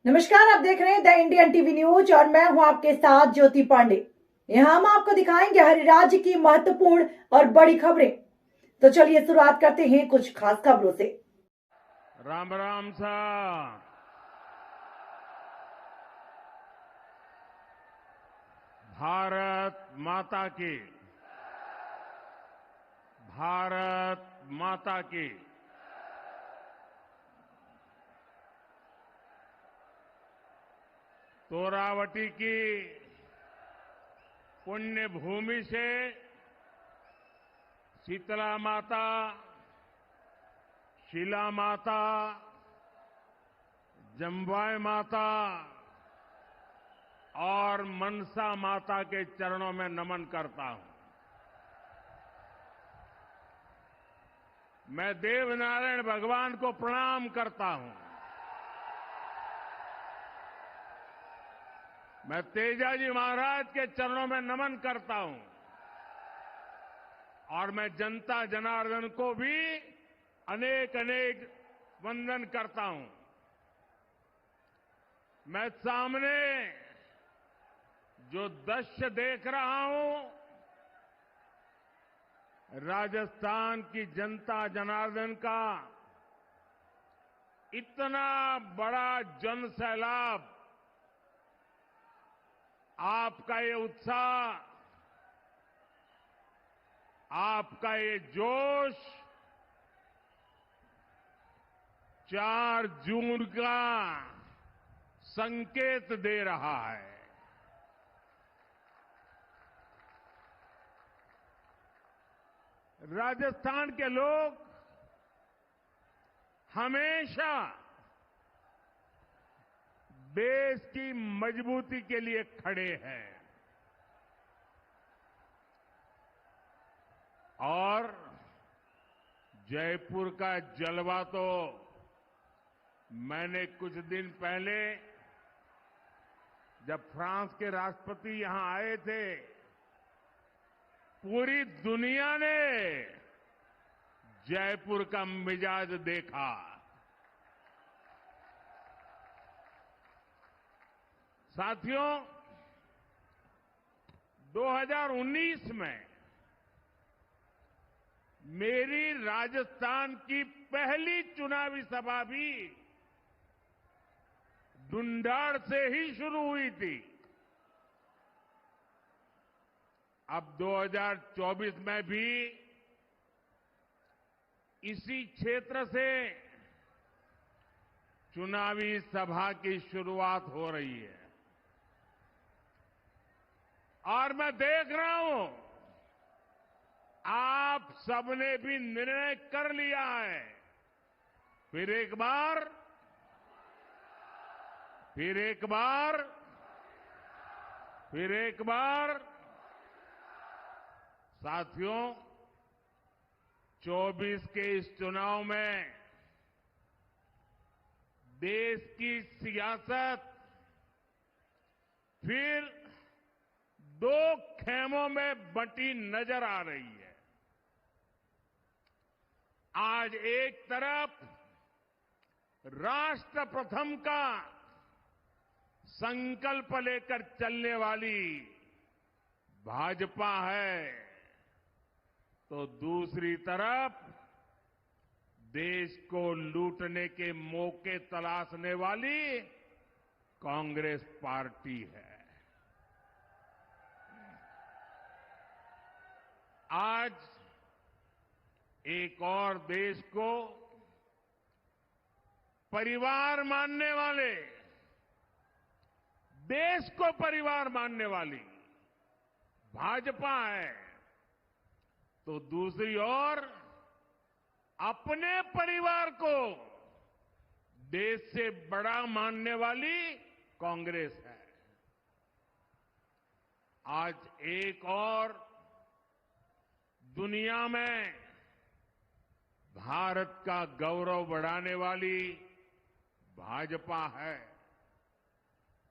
नमस्कार, आप देख रहे हैं द इंडियन टीवी न्यूज और मैं हूं आपके साथ ज्योति पांडे। यहां हम आपको दिखाएंगे हर राज्य की महत्वपूर्ण और बड़ी खबरें। तो चलिए शुरुआत करते हैं कुछ खास खबरों से। राम राम सा। भारत माता की। भारत माता की। तोरावटी की पुण्य भूमि से शीतला माता, शिला माता, जम्बाई माता और मनसा माता के चरणों में नमन करता हूं। मैं देवनारायण भगवान को प्रणाम करता हूं। मैं तेजाजी महाराज के चरणों में नमन करता हूं और मैं जनता जनार्दन को भी अनेक अनेक वंदन करता हूं। मैं सामने जो दृश्य देख रहा हूं, राजस्थान की जनता जनार्दन का इतना बड़ा जन सैलाब, आपका ये उत्साह, आपका ये जोश 4 जून का संकेत दे रहा है। राजस्थान के लोग हमेशा देश की मजबूती के लिए खड़े हैं और जयपुर का जलवा तो मैंने कुछ दिन पहले जब फ्रांस के राष्ट्रपति यहां आए थे, पूरी दुनिया ने जयपुर का मिजाज देखा। साथियों, 2019 में मेरी राजस्थान की पहली चुनावी सभा भी ढूंढाड़ से ही शुरू हुई थी। अब 2024 में भी इसी क्षेत्र से चुनावी सभा की शुरुआत हो रही है और मैं देख रहा हूं आप सबने भी निर्णय कर लिया है। फिर एक बार, फिर एक बार, फिर एक बार। साथियों, 24 के इस चुनाव में देश की सियासत फिर 2 खेमों में बंटी नजर आ रही है। आज एक तरफ राष्ट्र प्रथम का संकल्प लेकर चलने वाली भाजपा है, तो दूसरी तरफ देश को लूटने के मौके तलाशने वाली कांग्रेस पार्टी है। आज एक और देश को परिवार मानने वाले, देश को परिवार मानने वाली भाजपा है, तो दूसरी ओर अपने परिवार को देश से बड़ा मानने वाली कांग्रेस है। आज एक और दुनिया में भारत का गौरव बढ़ाने वाली भाजपा है,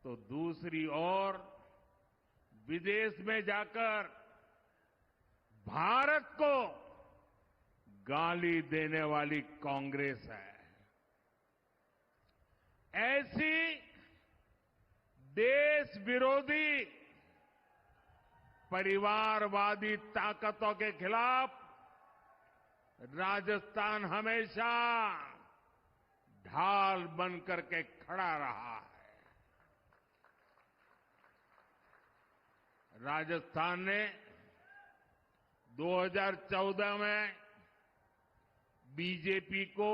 तो दूसरी ओर विदेश में जाकर भारत को गाली देने वाली कांग्रेस है। ऐसी देश विरोधी परिवारवादी ताकतों के खिलाफ राजस्थान हमेशा ढाल बनकर के खड़ा रहा है। राजस्थान ने 2014 में बीजेपी को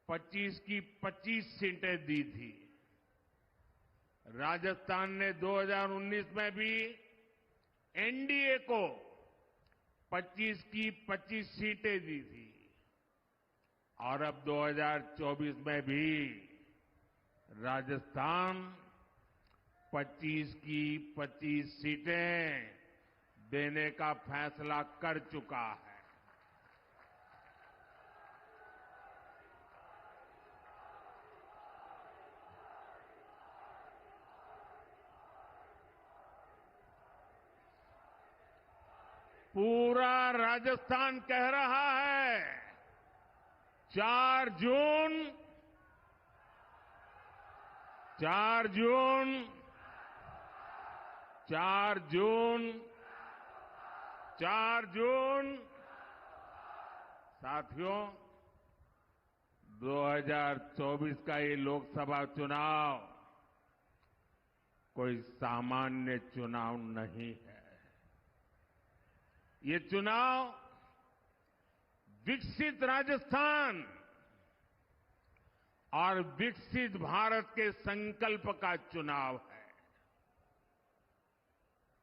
25 की 25 सीटें दी थी। राजस्थान ने 2019 में भी एनडीए को 25 की 25 सीटें दी थी और अब 2024 में भी राजस्थान 25 की 25 सीटें देने का फैसला कर चुका है। पूरा राजस्थान कह रहा है 4 जून 4 जून 4 जून 4 जून साथियों 2024 का ये लोकसभा चुनाव कोई सामान्य चुनाव नहीं है। ये चुनाव विकसित राजस्थान और विकसित भारत के संकल्प का चुनाव है।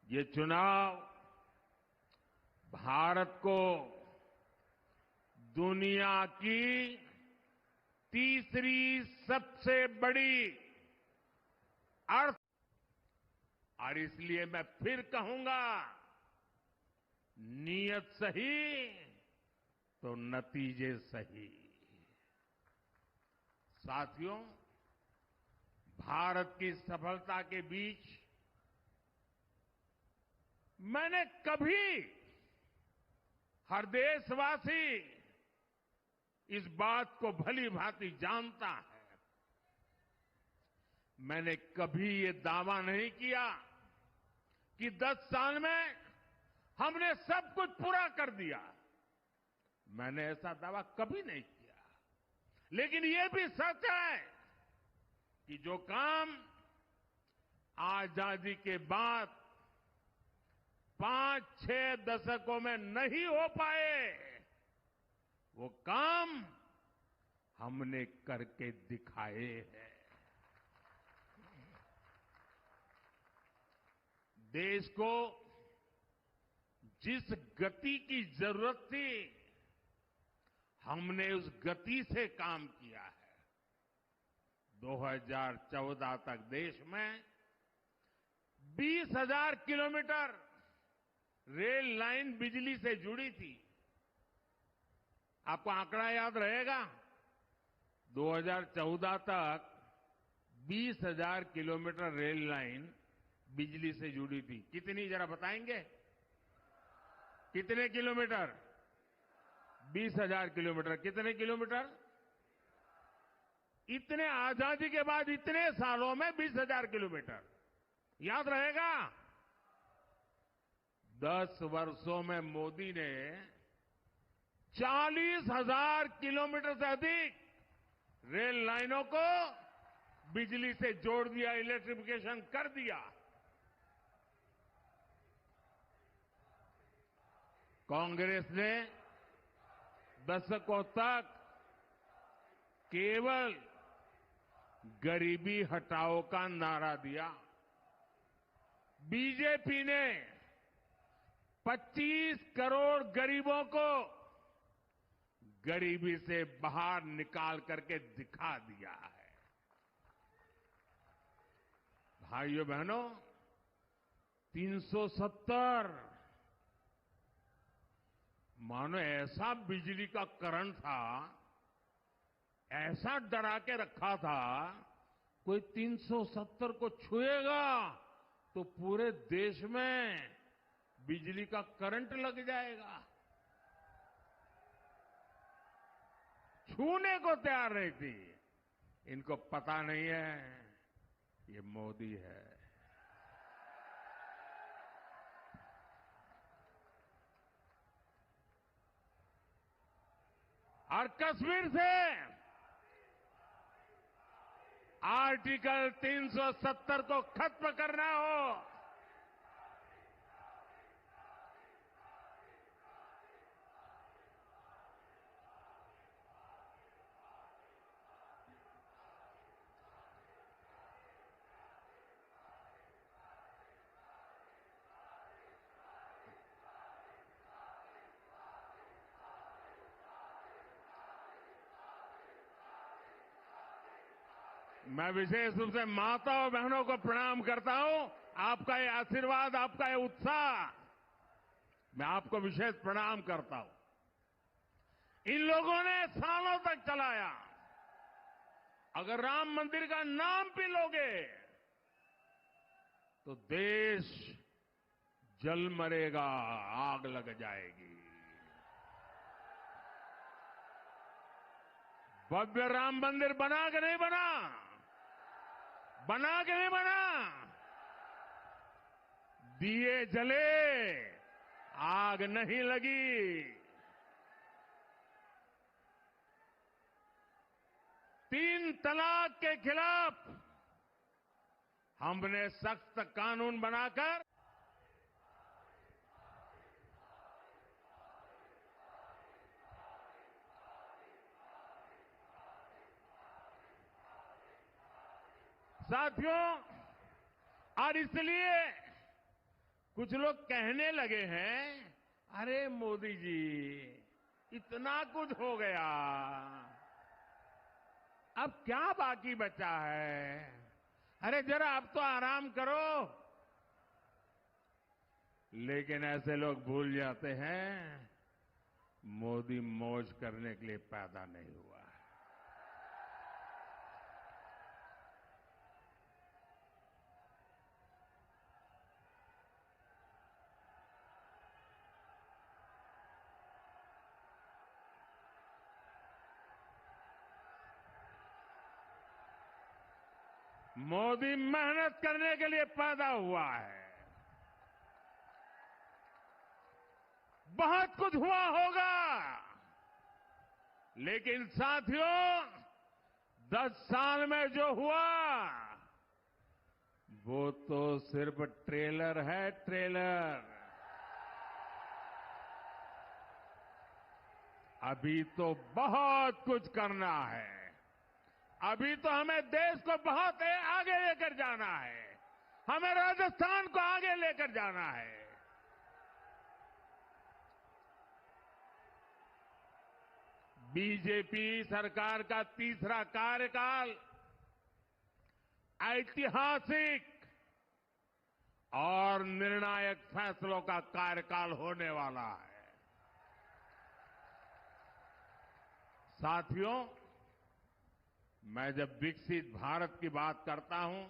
ये चुनाव भारत को दुनिया की तीसरी सबसे बड़ी और इसलिए मैं फिर कहूंगा नीयत सही तो नतीजे सही। साथियों भारत की सफलता के बीच मैंने कभी हर देशवासी इस बात को भली भांति जानता है मैंने कभी ये दावा नहीं किया कि 10 साल में हमने सब कुछ पूरा कर दिया। मैंने ऐसा दावा कभी नहीं किया। लेकिन ये भी सच है कि जो काम आजादी के बाद 5-6 दशकों में नहीं हो पाए वो काम हमने करके दिखाए हैं। देश को जिस गति की जरूरत थी हमने उस गति से काम किया है। 2014 तक देश में 20,000 किलोमीटर रेल लाइन बिजली से जुड़ी थी। आपको आंकड़ा याद रहेगा 2014 तक 20,000 किलोमीटर रेल लाइन बिजली से जुड़ी थी। कितनी जरा बताएंगे कितने किलोमीटर? 20,000 किलोमीटर। कितने किलोमीटर? इतने आजादी के बाद इतने सालों में 20,000 किलोमीटर याद रहेगा। 10 वर्षों में मोदी ने 40,000 किलोमीटर से अधिक रेल लाइनों को बिजली से जोड़ दिया, इलेक्ट्रिफिकेशन कर दिया। कांग्रेस ने दशकों तक केवल गरीबी हटाओ का नारा दिया। बीजेपी ने 25 करोड़ गरीबों को गरीबी से बाहर निकाल करके दिखा दिया है। भाइयों बहनों 370 मानो ऐसा बिजली का करंट था, ऐसा डरा के रखा था कोई 370 को छुएगा तो पूरे देश में बिजली का करंट लग जाएगा। छूने को तैयार नहीं थी। इनको पता नहीं है ये मोदी है। और कश्मीर से आर्टिकल 370 को खत्म करना हो, मैं विशेष रूप से माता और बहनों को प्रणाम करता हूं। आपका ये आशीर्वाद, आपका ये उत्साह, मैं आपको विशेष प्रणाम करता हूं। इन लोगों ने सालों तक चलाया। अगर राम मंदिर का नाम भी लोगे तो देश जल मरेगा, आग लग जाएगी। भव्य राम मंदिर बना कि नहीं बना? बना कि नहीं बना? दिए जले, आग नहीं लगी। 3 तलाक के खिलाफ हमने सख्त कानून बनाकर साथियों, और इसलिए कुछ लोग कहने लगे हैं, अरे मोदी जी इतना कुछ हो गया, अब क्या बाकी बचा है? अरे जरा अब तो आराम करो। लेकिन ऐसे लोग भूल जाते हैं, मोदी मौज करने के लिए पैदा नहीं हुआ है। मोदी मेहनत करने के लिए पैदा हुआ है। बहुत कुछ हुआ होगा, लेकिन साथियों 10 साल में जो हुआ वो तो सिर्फ ट्रेलर है, ट्रेलर। अभी तो बहुत कुछ करना है। अभी तो हमें देश को बहुत आगे लेकर जाना है। हमें राजस्थान को आगे लेकर जाना है। बीजेपी सरकार का तीसरा कार्यकाल ऐतिहासिक और निर्णायक फैसलों का कार्यकाल होने वाला है। साथियों, मैं जब विकसित भारत की बात करता हूं,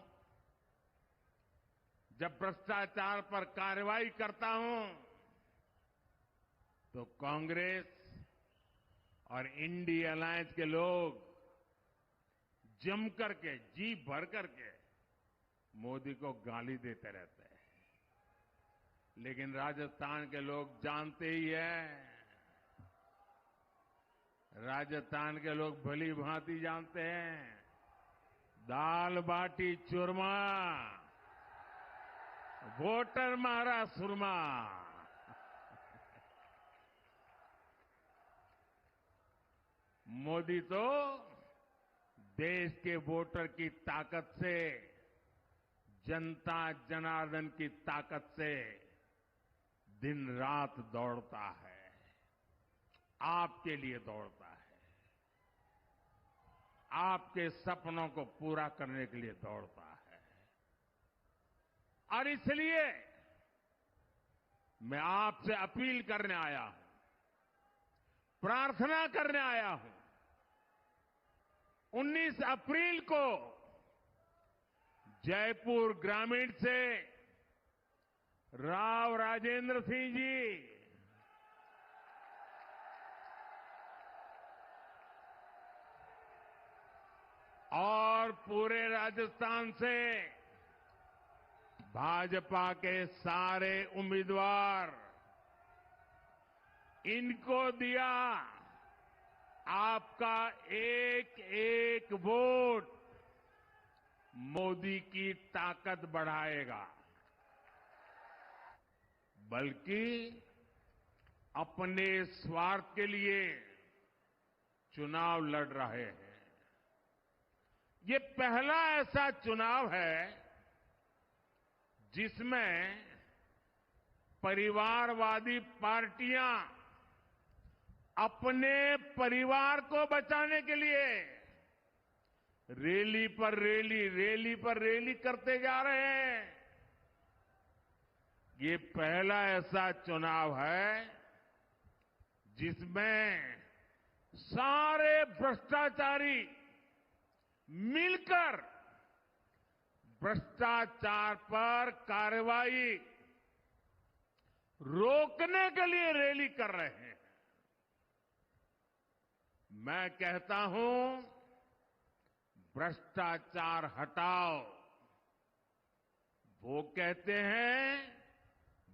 जब भ्रष्टाचार पर कार्रवाई करता हूं, तो कांग्रेस और इंडिया अलायंस के लोग जम करके, जी भर करके मोदी को गाली देते रहते हैं। लेकिन राजस्थान के लोग जानते ही हैं, राजस्थान के लोग भली भांति जानते हैं, दाल बाटी चूरमा, वोटर मारा सुरमा। मोदी तो देश के वोटर की ताकत से, जनता जनार्दन की ताकत से दिन रात दौड़ता है, आपके लिए दौड़ता है, आपके सपनों को पूरा करने के लिए दौड़ता है। और इसलिए मैं आपसे अपील करने आया हूं, प्रार्थना करने आया हूं। 19 अप्रैल को जयपुर ग्रामीण से राव राजेंद्र सिंह जी और पूरे राजस्थान से भाजपा के सारे उम्मीदवार, इनको दिया आपका एक एक वोट मोदी की ताकत बढ़ाएगा, बल्कि अपने स्वार्थ के लिए चुनाव लड़ रहे हैं। ये पहला ऐसा चुनाव है जिसमें परिवारवादी पार्टियां अपने परिवार को बचाने के लिए रैली पर रैली करते जा रहे हैं। ये पहला ऐसा चुनाव है जिसमें सारे भ्रष्टाचारी मिलकर भ्रष्टाचार पर कार्रवाई रोकने के लिए रैली कर रहे हैं। मैं कहता हूं, भ्रष्टाचार हटाओ। वो कहते हैं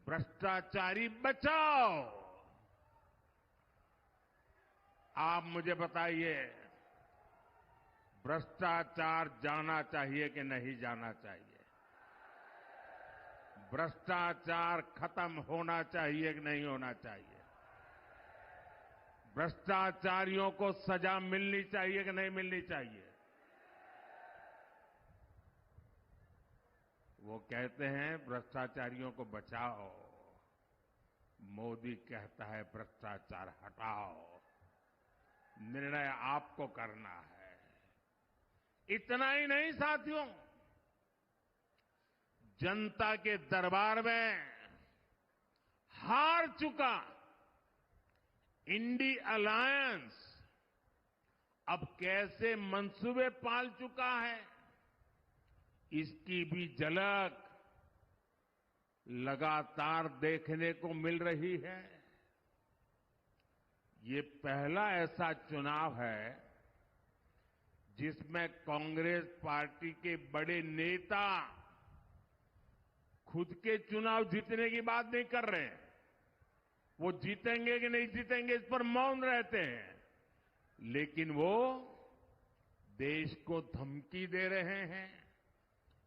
भ्रष्टाचारी बचाओ। आप मुझे बताइए, भ्रष्टाचार जाना चाहिए कि नहीं जाना चाहिए? भ्रष्टाचार खत्म होना चाहिए कि नहीं होना चाहिए? भ्रष्टाचारियों को सजा मिलनी चाहिए कि नहीं मिलनी चाहिए? वो कहते हैं भ्रष्टाचारियों को बचाओ, मोदी कहता है भ्रष्टाचार हटाओ। निर्णय आपको करना है। इतना ही नहीं साथियों, जनता के दरबार में हार चुका इंडी अलायंस अब कैसे मंसूबे पाल चुका है, इसकी भी झलक लगातार देखने को मिल रही है। ये पहला ऐसा चुनाव है जिसमें कांग्रेस पार्टी के बड़े नेता खुद के चुनाव जीतने की बात नहीं कर रहे हैं। वो जीतेंगे कि नहीं जीतेंगे इस पर मौन रहते हैं, लेकिन वो देश को धमकी दे रहे हैं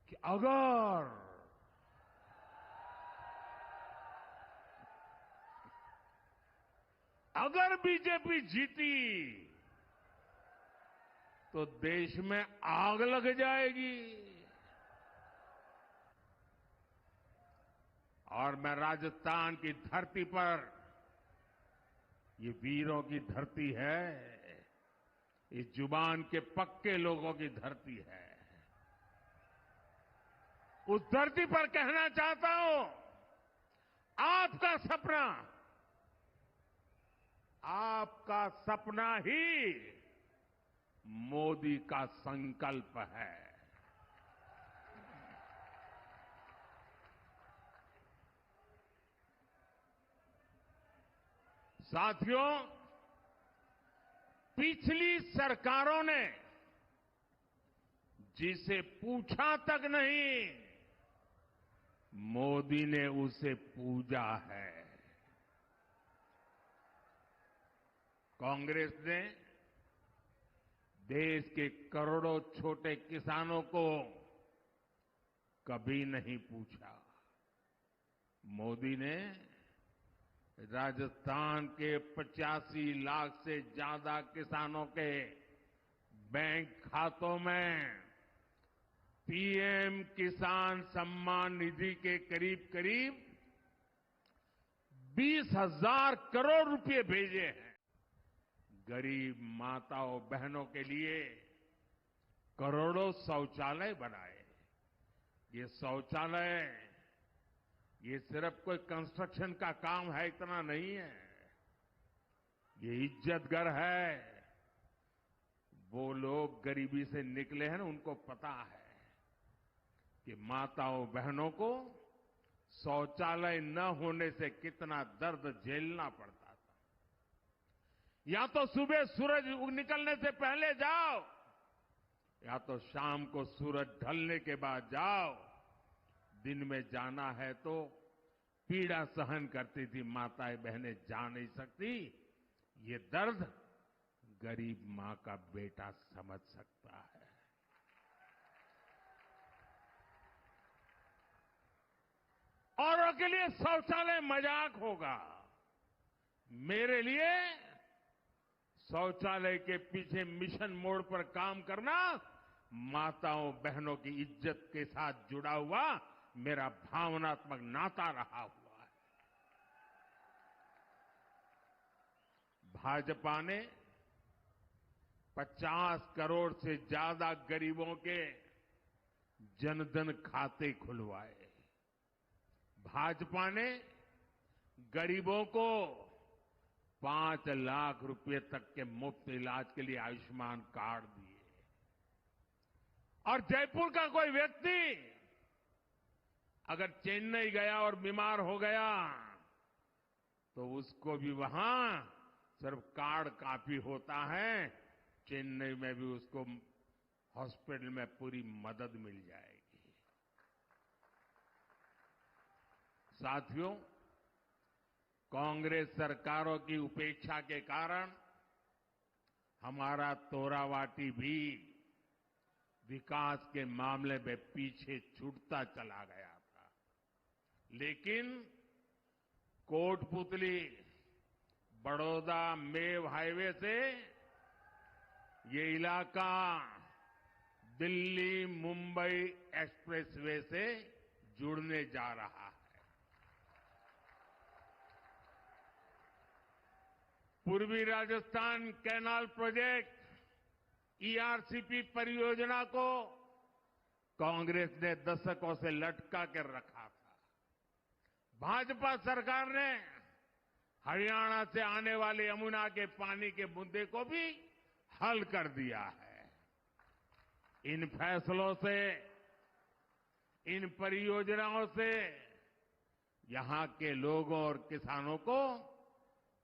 कि अगर बीजेपी जीती तो देश में आग लग जाएगी। और मैं राजस्थान की धरती पर, ये वीरों की धरती है, इस जुबान के पक्के लोगों की धरती है, उस धरती पर कहना चाहता हूं, आपका सपना ही मोदी का संकल्प है। साथियों, पिछली सरकारों ने जिसे पूछा तक नहीं, मोदी ने उसे पूजा है। कांग्रेस ने देश के करोड़ों छोटे किसानों को कभी नहीं पूछा। मोदी ने राजस्थान के 85 लाख से ज्यादा किसानों के बैंक खातों में पीएम किसान सम्मान निधि के करीब करीब 20,000 करोड़ रुपए भेजे हैं। गरीब माताओं बहनों के लिए करोड़ों शौचालय बनाए। ये शौचालय ये सिर्फ कोई कंस्ट्रक्शन का काम है, इतना नहीं है। ये इज्जत घर है। वो लोग गरीबी से निकले हैं ना, उनको पता है कि माताओं बहनों को शौचालय न होने से कितना दर्द झेलना पड़ता था। या तो सुबह सूरज निकलने से पहले जाओ या तो शाम को सूरज ढलने के बाद जाओ, दिन में जाना है तो पीड़ा सहन करती थी माताएं बहनें, जा नहीं सकती। ये दर्द गरीब मां का बेटा समझ सकता है। औरों के लिए शौचालय मजाक होगा, मेरे लिए शौचालय के पीछे मिशन मोड पर काम करना माताओं बहनों की इज्जत के साथ जुड़ा हुआ मेरा भावनात्मक नाता रहा हुआ है। भाजपा ने 50 करोड़ से ज्यादा गरीबों के जनधन खाते खुलवाए। भाजपा ने गरीबों को 5 लाख रुपए तक के मुफ्त इलाज के लिए आयुष्मान कार्ड दिए। और जयपुर का कोई व्यक्ति अगर चेन्नई गया और बीमार हो गया तो उसको भी वहां सिर्फ कार्ड काफी होता है, चेन्नई में भी उसको हॉस्पिटल में पूरी मदद मिल जाएगी। साथियों, कांग्रेस सरकारों की उपेक्षा के कारण हमारा तोरावाटी भी विकास के मामले में पीछे छूटता चला गया था। लेकिन कोटपुतली बड़ौदा मेव हाईवे से ये इलाका दिल्ली मुंबई एक्सप्रेसवे से जुड़ने जा रहा है। पूर्वी राजस्थान कैनाल प्रोजेक्ट ईआरसीपी परियोजना को कांग्रेस ने दशकों से लटका कर रखा था। भाजपा सरकार ने हरियाणा से आने वाले यमुना के पानी के मुद्दे को भी हल कर दिया है। इन फैसलों से, इन परियोजनाओं से यहां के लोगों और किसानों को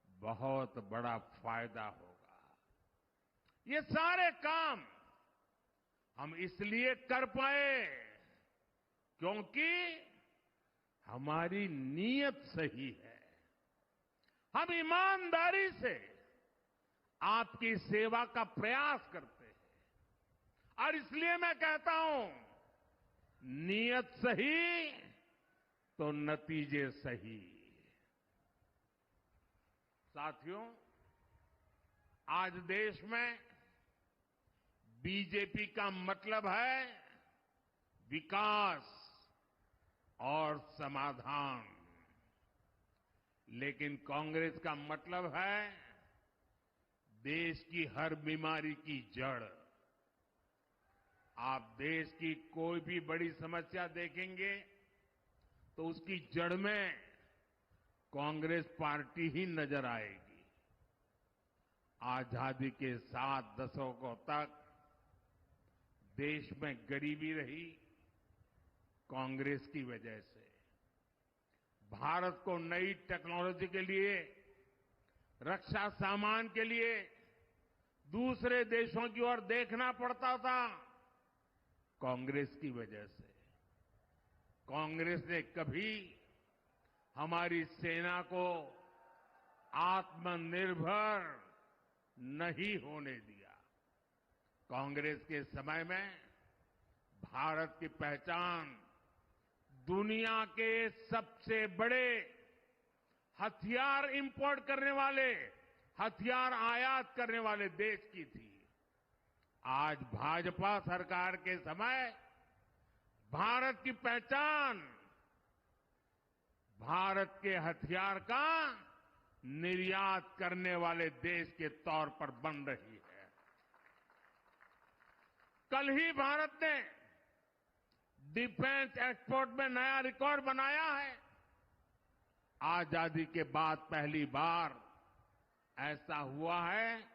बहुत बड़ा फायदा होगा। ये सारे काम हम इसलिए कर पाए क्योंकि हमारी नीयत सही है। हम ईमानदारी से आपकी सेवा का प्रयास करते हैं और इसलिए मैं कहता हूं, नीयत सही तो नतीजे सही। साथियों, आज देश में बीजेपी का मतलब है विकास और समाधान, लेकिन कांग्रेस का मतलब है देश की हर बीमारी की जड़। आप देश की कोई भी बड़ी समस्या देखेंगे तो उसकी जड़ में कांग्रेस पार्टी ही नजर आएगी। आजादी के 7 दशकों तक देश में गरीबी रही कांग्रेस की वजह से। भारत को नई टेक्नोलॉजी के लिए, रक्षा सामान के लिए दूसरे देशों की ओर देखना पड़ता था कांग्रेस की वजह से। कांग्रेस ने कभी हमारी सेना को आत्मनिर्भर नहीं होने दिया। कांग्रेस के समय में भारत की पहचान दुनिया के सबसे बड़े हथियार इंपोर्ट करने वाले, हथियार आयात करने वाले देश की थी। आज भाजपा सरकार के समय भारत की पहचान भारत के हथियार का निर्यात करने वाले देश के तौर पर बन रही है। कल ही भारत ने डिफेंस एक्सपोर्ट में नया रिकॉर्ड बनाया है। आजादी के बाद पहली बार ऐसा हुआ है